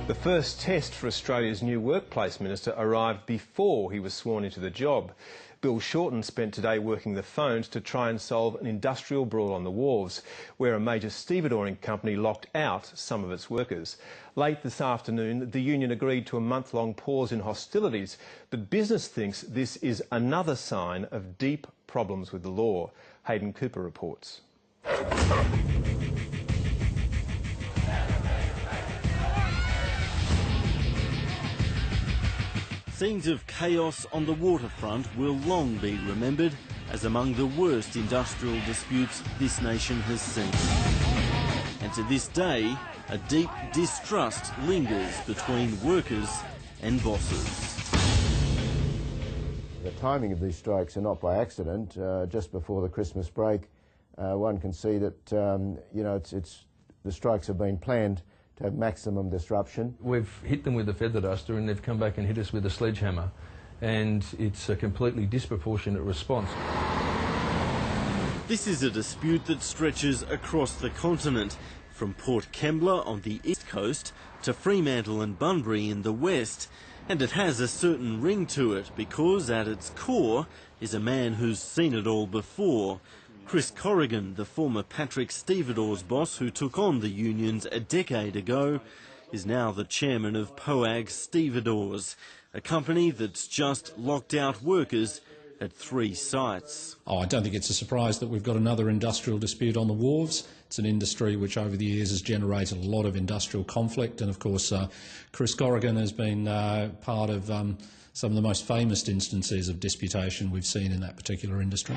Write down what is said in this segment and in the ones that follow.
The first test for Australia's new workplace minister arrived before he was sworn into the job. Bill Shorten spent today working the phones to try and solve an industrial brawl on the wharves, where a major stevedoring company locked out some of its workers. Late this afternoon, the union agreed to a month-long pause in hostilities, but business thinks this is another sign of deep problems with the law. Hayden Cooper reports. Scenes of chaos on the waterfront will long be remembered as among the worst industrial disputes this nation has seen. And to this day, a deep distrust lingers between workers and bosses. The timing of these strikes are not by accident. Just before the Christmas break, one can see that the strikes have been planned to have maximum disruption. We've hit them with a feather duster and they've come back and hit us with a sledgehammer, and it's a completely disproportionate response. This is a dispute that stretches across the continent, from Port Kembla on the east coast to Fremantle and Bunbury in the west, and it has a certain ring to it because at its core is a man who's seen it all before. Chris Corrigan, the former Patrick Stevedores boss who took on the unions a decade ago, is now the chairman of POAGS Stevedores, a company that's just locked out workers at 3 sites. I don't think it's a surprise that we've got another industrial dispute on the wharves. It's an industry which over the years has generated a lot of industrial conflict, and of course Chris Corrigan has been part of some of the most famous instances of disputation we've seen in that particular industry.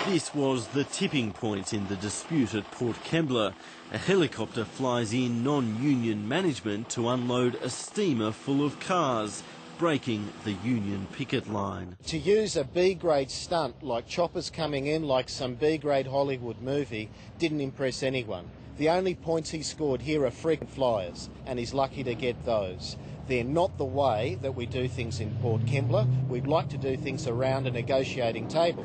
This was the tipping point in the dispute at Port Kembla. A helicopter flies in non-union management to unload a steamer full of cars, breaking the union picket line. To use a B-grade stunt like choppers coming in like some B-grade Hollywood movie didn't impress anyone. The only points he scored here are frequent flyers, and he's lucky to get those. They're not the way that we do things in Port Kembla. We'd like to do things around a negotiating table.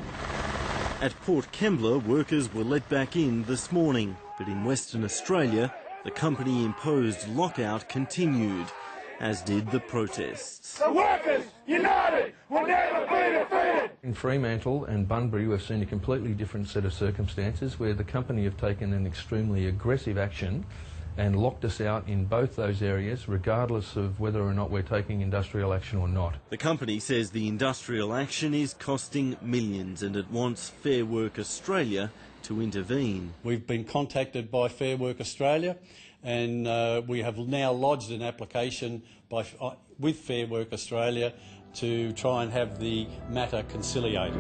At Port Kembla, workers were let back in this morning, but in Western Australia, the company-imposed lockout continued, as did the protests. The workers, united, will never be defeated! In Fremantle and Bunbury, we've seen a completely different set of circumstances where the company have taken an extremely aggressive action and locked us out in both those areas, regardless of whether or not we're taking industrial action or not. The company says the industrial action is costing millions and it wants Fair Work Australia to intervene. We've been contacted by Fair Work Australia, and we have now lodged an application with Fair Work Australia to try and have the matter conciliated.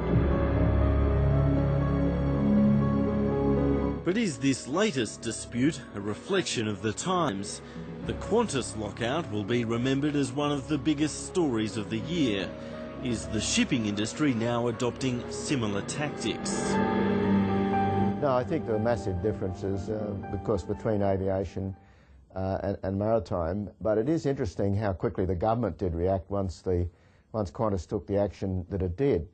But is this latest dispute a reflection of the times? The Qantas lockout will be remembered as one of the biggest stories of the year. Is the shipping industry now adopting similar tactics? No, I think there are massive differences, of course, between aviation and maritime, but it is interesting how quickly the government did react once Qantas took the action that it did.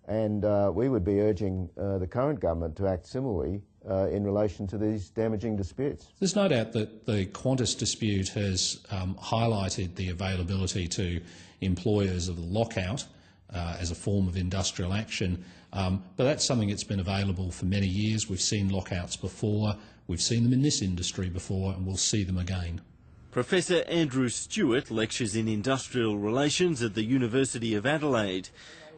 And we would be urging the current government to act similarly in relation to these damaging disputes. There's no doubt that the Qantas dispute has highlighted the availability to employers of the lockout as a form of industrial action, but that's something that's been available for many years. We've seen lockouts before, we've seen them in this industry before, and we'll see them again. Professor Andrew Stewart lectures in industrial relations at the University of Adelaide.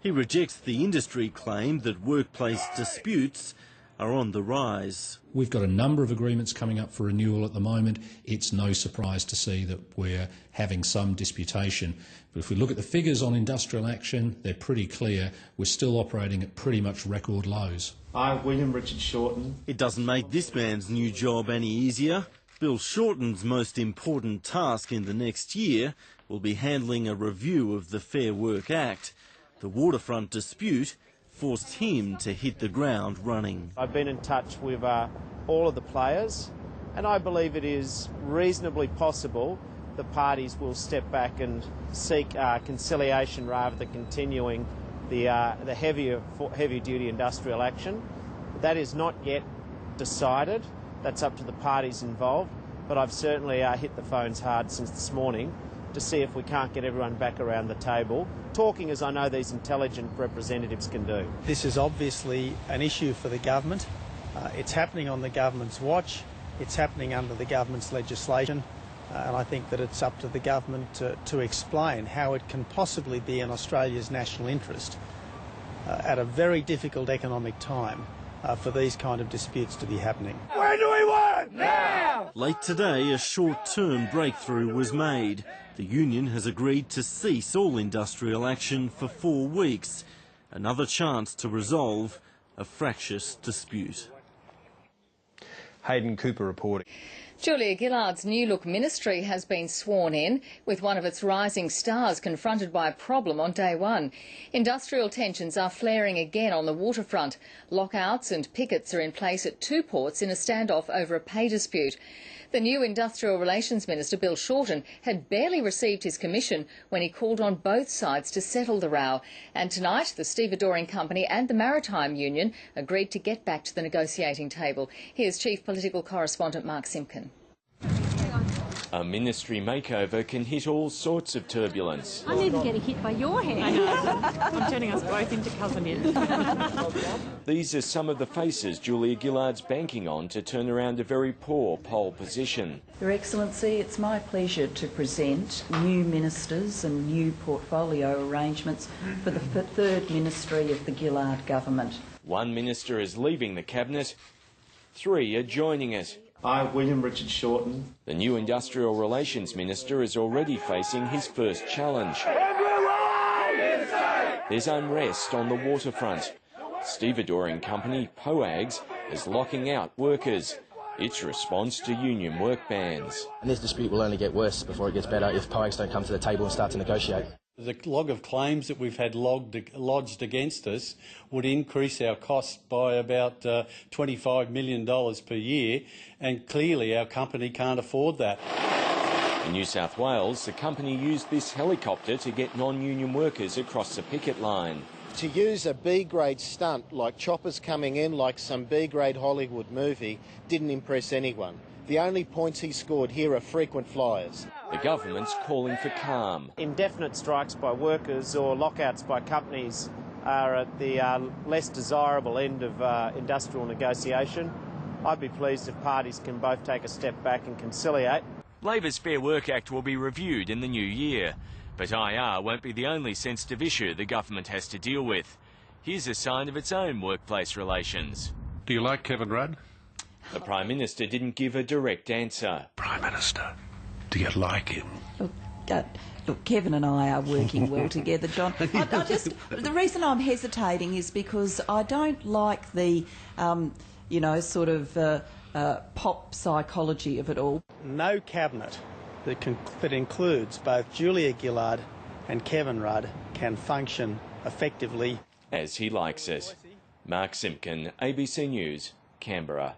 He rejects the industry claim that workplace disputes are on the rise. We've got a number of agreements coming up for renewal at the moment. It's no surprise to see that we're having some disputation. But if we look at the figures on industrial action, they're pretty clear. We're still operating at pretty much record lows. I'm William Richard Shorten. It doesn't make this man's new job any easier. Bill Shorten's most important task in the next year will be handling a review of the Fair Work Act. The waterfront dispute forced him to hit the ground running. I've been in touch with all of the players, and I believe it is reasonably possible the parties will step back and seek conciliation rather than continuing the heavy-duty industrial action. That is not yet decided. That's up to the parties involved. but I've certainly hit the phones hard since this morning to see if we can't get everyone back around the table, talking as I know these intelligent representatives can do. This is obviously an issue for the government. It's happening on the government's watch. It's happening under the government's legislation. And I think that it's up to the government to explain how it can possibly be in Australia's national interest at a very difficult economic time for these kind of disputes to be happening. When do we want? Now! Late today, a short-term breakthrough was made. The union has agreed to cease all industrial action for 4 weeks. Another chance to resolve a fractious dispute. Hayden Cooper reporting. Julia Gillard's New Look ministry has been sworn in, with one of its rising stars confronted by a problem on day one. Industrial tensions are flaring again on the waterfront. Lockouts and pickets are in place at 2 ports in a standoff over a pay dispute. The new Industrial Relations Minister, Bill Shorten, had barely received his commission when he called on both sides to settle the row. And tonight, the stevedoring company and the Maritime Union agreed to get back to the negotiating table. Here's Chief Political Correspondent Mark Simpkin. A ministry makeover can hit all sorts of turbulence. I'm even getting hit by your hand. I know. I'm turning us both into cousin-in. These are some of the faces Julia Gillard's banking on to turn around a very poor poll position. Your Excellency, it's my pleasure to present new ministers and new portfolio arrangements for the third ministry of the Gillard government. One minister is leaving the cabinet, 3 are joining it. I, William Richard Shorten. The new Industrial Relations Minister is already facing his first challenge. There's unrest on the waterfront. Stevedoring company POAGS is locking out workers. Its response to union work bans. And this dispute will only get worse before it gets better if POAGS don't come to the table and start to negotiate. The log of claims that we've had lodged against us would increase our costs by about $25 million per year, and clearly our company can't afford that. In New South Wales, the company used this helicopter to get non-union workers across the picket line. To use a B-grade stunt like choppers coming in like some B-grade Hollywood movie didn't impress anyone. The only points he scored here are frequent flyers. The government's calling for calm. Indefinite strikes by workers or lockouts by companies are at the less desirable end of industrial negotiation. I'd be pleased if parties can both take a step back and conciliate. Labor's Fair Work Act will be reviewed in the new year, but IR won't be the only sensitive issue the government has to deal with. Here's a sign of its own workplace relations. Do you like Kevin Rudd? The Prime Minister didn't give a direct answer. Prime Minister, do you like him? Look, Kevin and I are working well together, John. The reason I'm hesitating is because I don't like the, sort of pop psychology of it all. No cabinet that includes both Julia Gillard and Kevin Rudd can function effectively. As he likes it. Mark Simpkin, ABC News, Canberra.